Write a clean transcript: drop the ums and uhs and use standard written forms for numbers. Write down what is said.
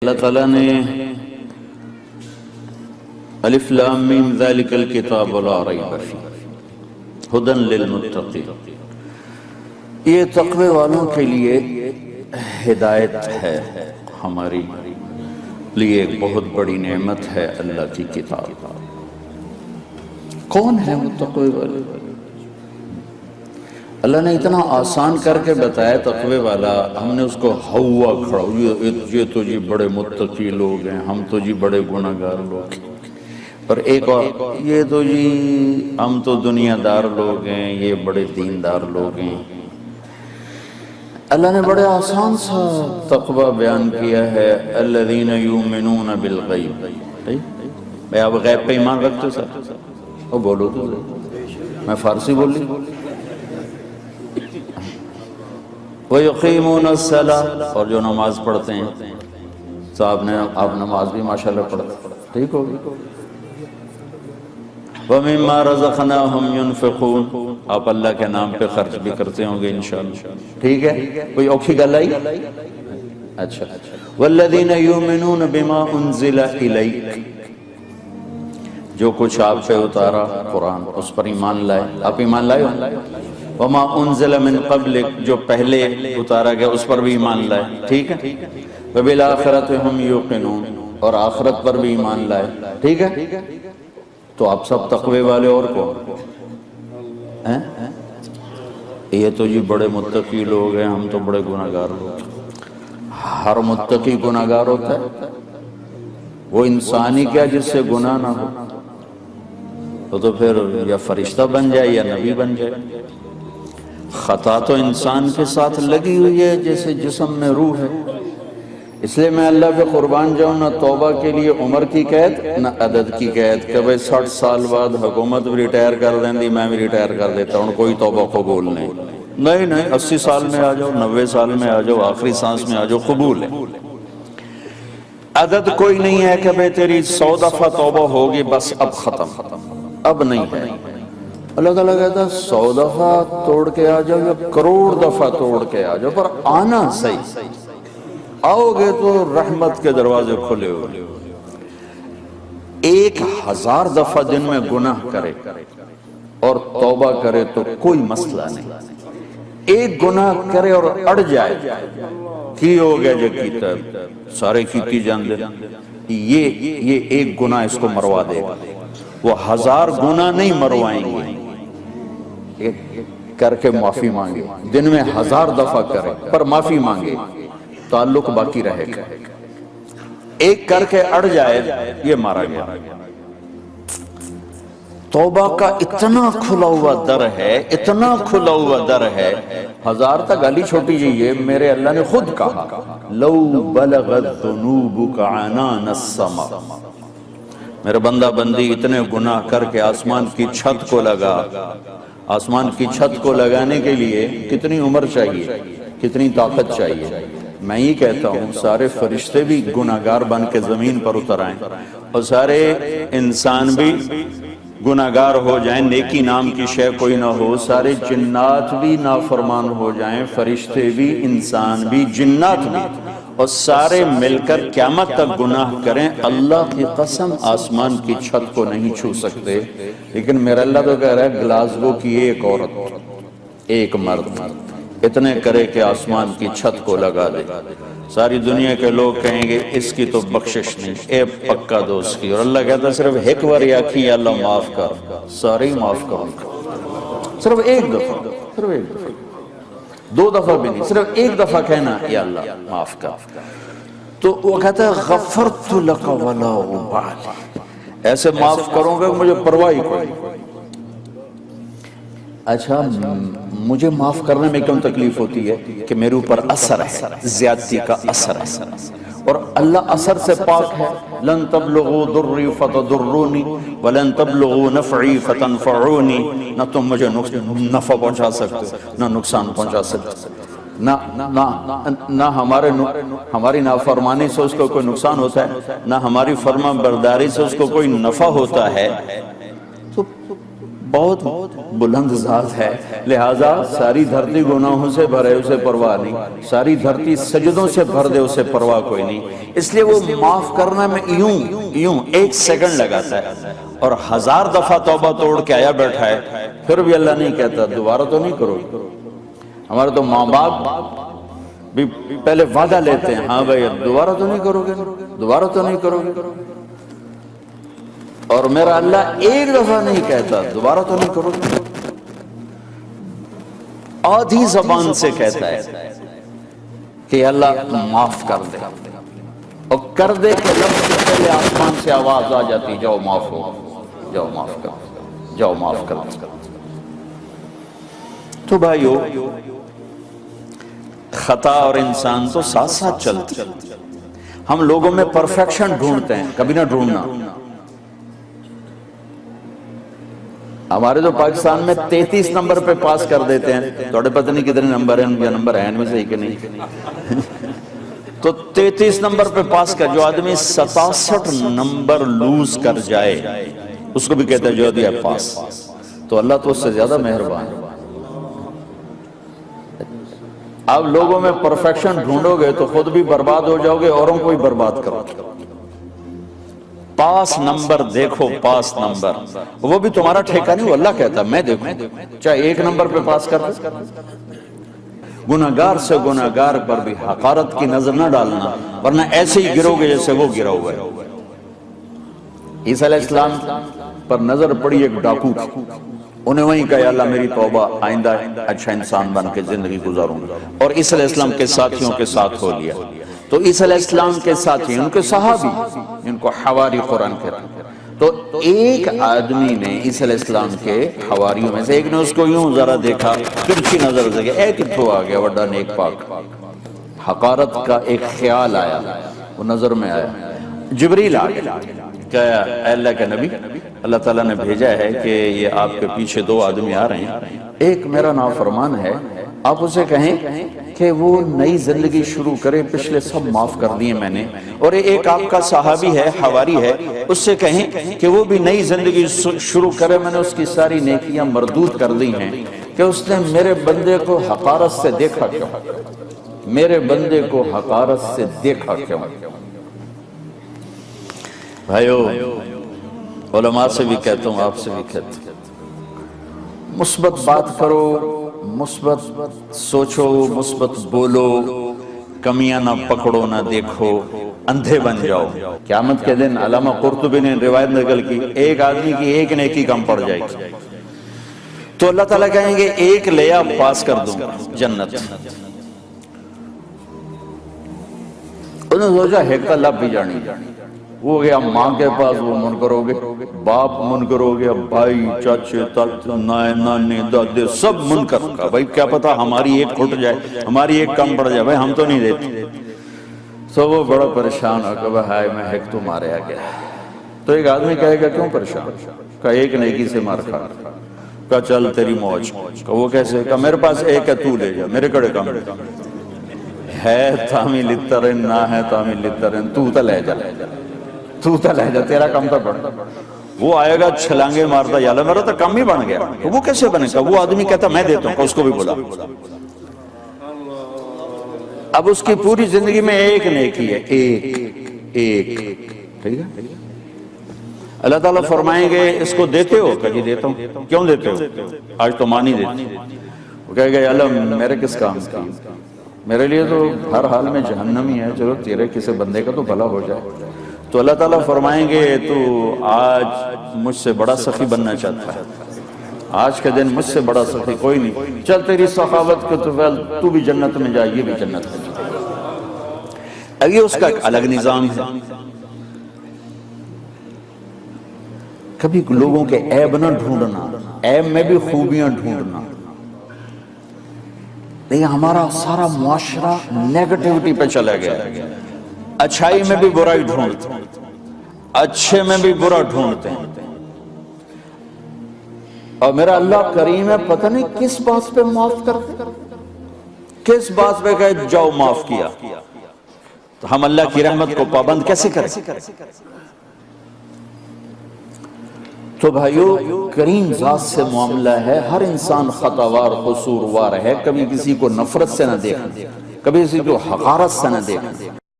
اللہ تعالیٰ نے الف لام میم ذالک الکتاب لا ریب فیہ ھدی للمتقین، یہ تقوی والوں کے لیے ہدایت ہے، ہماری لیے ایک بہت بڑی نعمت ہے اللہ کی کتاب۔ کون ہے وہ تقوی والے؟ اللہ نے اتنا آسان کر کے بتایا تقوی والا، ہم نے اس کو ہوا کھڑا، یہ تو جی بڑے متقی لوگ ہیں، ہم تو جی بڑے گناہگار لوگ ہیں، اور ایک اور یہ تو جی ہم تو دنیا دار لوگ ہیں، یہ بڑے دیندار لوگ ہیں۔ اللہ نے بڑے آسان سا تقوی بیان کیا ہے، الذین یؤمنون بالغیب۔ بھئی آپ غیب پہ ایمان رکھتے سر؟ وہ بولو تو میں فارسی بول لی۔ وَيُقِيمُونَ الصَّلَاةَ، اور جو نماز پڑھتے ہیں، تو آپ نماز بھی ماشاءاللہ پڑھتے، ٹھیک ہوگی۔ وَمِمَّا رَزَقْنَاهُمْ يُنْفِقُونَ، آپ اللہ کے نام پہ خرچ بھی کرتے ہوں گے انشاءاللہ، ٹھیک ہے؟ کوئی اوکھی گل آئی؟ اچھا۔ وَالَّذِينَ يُؤْمِنُونَ بِمَا أُنزِلَ إِلَيْكَ، جو کچھ آپ پہ اتارا قرآن، اس پر ایمان لائے، آپ ایمان لائے ہو؟ وَمَا أُنزِلَ مِن قَبْلِكَ، جو پہلے اتارا گیا اس پر بھی ایمان لائے، ٹھیک ہے؟ وَبِالْآخِرَةِ هُمْ يُوقِنُونَ، اور آخرت پر بھی ایمان لائے، ٹھیک ہے؟ تو آپ سب تقوی والے اور کون ہیں؟ یہ تو جی بڑے متقی لوگ ہیں، ہم تو بڑے گناہگار لوگ ہیں۔ ہر متقی گناہگار ہوتا ہے؟ وہ انسانی کیا جس سے گناہ نہ ہو؟ تو پھر یا فرشتہ بن جائے یا نبی بن جائے۔ خطا تو انسان کے ساتھ لگی ہوئی ہے جیسے جسم میں روح ہے، اس لیے میں اللہ پہ قربان جاؤں، نہ توبہ کے لیے عمر کی قید نہ عدد کی قید کہ بھئی 60 سال بعد حکومت بھی ریٹائر کر دیں دی، میں بھی ریٹائر کر دیتا ہوں، کوئی توبہ قبول نہیں، 80 سال میں آ جاؤ، 90 سال میں آ جاؤ، آخری سانس میں آ جاؤ، قبول ہے۔ عدد کوئی نہیں ہے کہ بھئی تیری 100 دفعہ توبہ ہوگی بس اب ختم، اب نہیں ہے۔ اللہ تعالیٰ کہتا ہے 100 دفعہ توڑ کے آ جاؤ یا کروڑ دفعہ توڑ کے آ جاؤ، پر آنا صحیح، آؤ گے تو رحمت کے دروازے کھلے ہوئے۔ 1000 دفعہ دن میں گناہ کرے اور توبہ کرے تو کوئی مسئلہ نہیں، ایک گناہ کرے اور اڑ جائے، کی ہو گیا جو کیتا ہے سارے کیتی جان دے، یہ ایک گناہ اس کو مروا دے گا، وہ 1000 گناہ نہیں مروائیں گے، ایک کر کے معافی مانگے، دن میں 1000 دفعہ کرے پر معافی مانگے، تعلق باقی رہے گا۔ ایک کر کے اڑ جائے یہ مارا گیا۔ توبہ کا اتنا کھلا ہوا در ہے، اتنا کھلا ہوا در ہے، 1000 تک گالی چھوٹی جائیے، میرے اللہ نے خود کہا لو بلغت ذنوبک عنان السما، میرے بندہ بندی اتنے گناہ کر کے آسمان کی چھت کو لگا، آسمان کی چھت کو لگانے کے لیے کتنی عمر چاہیے، کتنی طاقت چاہیے؟ میں یہ کہتا ہوں سارے فرشتے بھی گناہگار بن کے زمین پر اتر آئیں اور سارے انسان بھی گناہگار ہو جائیں، نیکی نام کی شے کوئی نہ ہو، سارے جنات بھی نافرمان ہو جائیں، فرشتے بھی، انسان بھی، جنات بھی، اور سارے مل کر قیامت تک گناہ کریں، اللہ کی قسم آسمان کی چھت کو نہیں چھو سکتے۔ لیکن میرا اللہ تو کہہ رہا ہے گلاسگو کی ایک عورت، ایک مرد اتنے کرے کہ آسمان کی چھت کو لگا دے، ساری دنیا کے لوگ کہیں گے اس کی تو بخشش نہیں، اے پکا دوست کی، اور اللہ کہتا ہے صرف ایک بار آکھی یا اللہ معاف کر، سارے معاف کر، صرف ایک دفعہ، صرف ایک دفعہ، 2 دفعہ بھی نہیں، صرف ایک دفعہ کہنا یا اللہ معاف کر، تو وہ کہتا ہے غفرت لک ولا ابالی، ایسے معاف کروں گا مجھے پرواہ ہی کوئی۔ اچھا مجھے معاف کرنے میں کیوں تکلیف ہوتی ہے کہ میرے اوپر اثر ہے، زیادتی کا اثر ہے، اور اللہ اثر سے پاک ہے۔ لن تبلغوا ضری فتضرونی ولن تبلغوا نفعی فتنفعونی، نہ تم مجھے نفع پہنچا سکتے نہ نقصان پہنچا سکتے، نہ ہماری نافرمانی سے اس کو کوئی نقصان ہوتا ہے، نہ ہماری فرما برداری سے اس کو کوئی نفع ہوتا ہے۔ تو بہت بلند ذات ہے، لہٰذا ساری دھرتی گناہوں سے بھرے اسے پرواہ نہیں، ساری دھرتی سجدوں سے بھر دے اسے پرواہ کوئی نہیں، اس لیے وہ معاف کرنا میں یوں 1 سیکنڈ لگاتا ہے، اور 1000 دفعہ توبہ توڑ کے آیا بیٹھا ہے، پھر بھی اللہ نہیں کہتا دوبارہ تو نہیں کرو گے۔ ہمارے تو ماں باپ بھی پہلے وعدہ لیتے ہیں، ہاں بھائی دوبارہ تو نہیں کرو گے، دوبارہ تو نہیں کرو گے، اور میرا اللہ ایک دفعہ نہیں کہتا دوبارہ تو نہیں کرو گے، آدھی زبان سے کہتا ہے کہ اللہ معاف کر دے، اور کر دے کہ لفظ سے پہلے آسمان سے آواز آ جاتی جاؤ معاف ہو، جاؤ معاف کر، جاؤ معاف کر۔ تو بھائیو خطا اور انسان تو ساتھ ساتھ چلتے، ہم لوگوں میں پرفیکشن ڈھونڈتے ہیں، کبھی نہ ڈھونڈنا۔ ہمارے تو پاکستان میں 33 نمبر پہ پاس کر دیتے ہیں، توڑے پتہ نہیں کتنے نمبر ہیں، ان کے نمبر ہیں میں صحیح کہ نہیں، تو 33 نمبر پہ پاس کر، جو آدمی 67 نمبر لوز کر جائے اس کو بھی کہتا ہے جو دیا پاس، تو اللہ تو اس سے زیادہ مہربان ہے۔ اب لوگوں میں پرفیکشن ڈھونڈو گے تو خود بھی برباد ہو جاؤ گے، اوروں کو بھی برباد کرو گے۔ پاس نمبر دیکھو، پاس نمبر، وہ بھی تمہارا ٹھیکہ نہیں، وہ اللہ کہتا میں دیکھوں، چاہے 1 نمبر پہ پاس کر دے۔ گناہگار سے گناہگار پر بھی حقارت کی نظر نہ ڈالنا، ورنہ ایسے ہی گرو گے جیسے وہ گرا ہوا ہے۔ عیسیٰ علیہ السلام پر نظر پڑی ایک ڈاکو کی، انہیں وہیں کہا اللہ میری توبہ، آئندہ اچھا انسان بن کے زندگی گزاروں، اور عیسیٰ علیہ السلام کے ساتھیوں کے ساتھ ہو لیا۔ تو عیسیٰ علیہ السلام کے ساتھی، ان کے صحابی، ان کو حواری قرآن کہتے ہیں، تو ایک آدمی نے عیسیٰ علیہ السلام کے حواریوں میں سے ایک نے اس کو یوں ذرا دیکھا، ترچھی نظر سے، اے کتھو آ گیا وڈا نیک پاک، حقارت کا ایک خیال آیا، وہ نظر میں آیا، جبریل آ گیا، کہا اے اللہ کے نبی، اللہ تعالیٰ نے بھیجا ہے کہ یہ آپ کے پیچھے 2 آدمی آ رہے ہیں، ایک میرا نافرمان ہے، آپ اسے کہیں کہ وہ نئی زندگی شروع کرے، پچھلے سب معاف کر دیے میں نے، اور ایک آپ کا صحابی ہے، حواری ہے، اس سے کہیں کہ وہ بھی نئی زندگی شروع کرے، میں نے اس کی ساری نیکیاں مردود کر دی ہیں، کہ اس نے میرے بندے کو حقارت سے دیکھا کیوں، میرے بندے کو حقارت سے دیکھا کیوں۔ بھائیو علماء سے بھی کہتا ہوں، آپ سے بھی کہتا ہوں، مثبت بات کرو، مثبت سوچو، مثبت بولو، کمیاں نہ پکڑو نہ دیکھو، اندھے بن جاؤ۔ قیامت کے دن علامہ قرطبی نے روایت نقل کی، ایک آدمی کی ایک نیکی کم پڑ جائے گی، تو اللہ تعالیٰ کہیں گے ایک لیا پاس کر دوں جنت۔ انہوں نے سوچا ہیکتا لب بھی جانی، وہ گیا ماں کے پاس، وہ منکر ہو گئے، باپ منکر ہو گیا، بھائی چاچے تاتے نائے نانے دادے سب منکر کا، بھائی کیا پتا ہماری ایک کھٹ جائے، ہماری ایک کم پڑ جائے، بھائی ہم تو نہیں دیتے۔ تو وہ بڑا پریشان ہو کہ بھائی میں ایک تو مارے آ گیا۔ تو ایک آدمی کہے گا کیوں پریشان؟ کہا ایک نیکی سے مار کھا، کہا چل تیری موج، کہا وہ کیسے؟ کہا میرے پاس ایک ہے تو لے جا، میرے کڑے کم ہے تامی لترن نہ ہے تامی لترن، تو تا لے جا، تو تا لے جا، تیرا کم تا بڑھ۔ وہ آئے گا چھلانگے مارتا، یا اللہ میرا تو کم ہی بن گیا، تو وہ کیسے بنے گا؟ وہ آدمی کہتا میں دیتا ہوں، کہ اس کو بھی بولا۔ اب اس کی پوری زندگی میں ایک نیکی ہے، ایک، ٹھیک ہے؟ اللہ تعالیٰ فرمائیں گے اس کو دیتے ہو؟ کہ جی دیتا ہوں۔ کیوں دیتے ہو؟ آج تو ماں نہیں دیتی۔ وہ کہے گا اللہ میرے کس کام کی، میرے لیے تو ہر حال میں جہنم ہی ہے، چلو تیرے کسی بندے کا تو بھلا ہو جائے۔ تو اللہ تعالیٰ فرمائیں گے تو آج مجھ سے بڑا سخی بننا چاہتا ہے، آج کے دن مجھ سے بڑا سخی کوئی نہیں، چل تیری سخاوت کو تو بھی جنت میں جا، یہ بھی جنت میں جا۔ اب یہ اس کا ایک الگ نظام ہے۔ کبھی لوگوں کے عیب نہ ڈھونڈنا، عیب میں بھی خوبیاں ڈھونڈنا۔ لیکن ہمارا سارا معاشرہ نیگیٹیوٹی پہ چلا گیا ہے، اچھائی میں بھی برائی ڈھونڈتے ہیں، اچھے میں بھی برا ڈھونڈتے ہیں۔ اور میرا اللہ کریم ہے، پتہ نہیں کس بات پہ معاف کرتے، کس بات پہ کہے جاؤ معاف کیا، تو ہم اللہ کی رحمت کو پابند کیسے کریں؟ تو تو بھائیو کریم ذات سے معاملہ ہے، ہر انسان خطاوار قصوروار ہے، کبھی کسی کو نفرت سے نہ دیکھنا، کبھی کسی کو حقارت سے نہ دیکھنا۔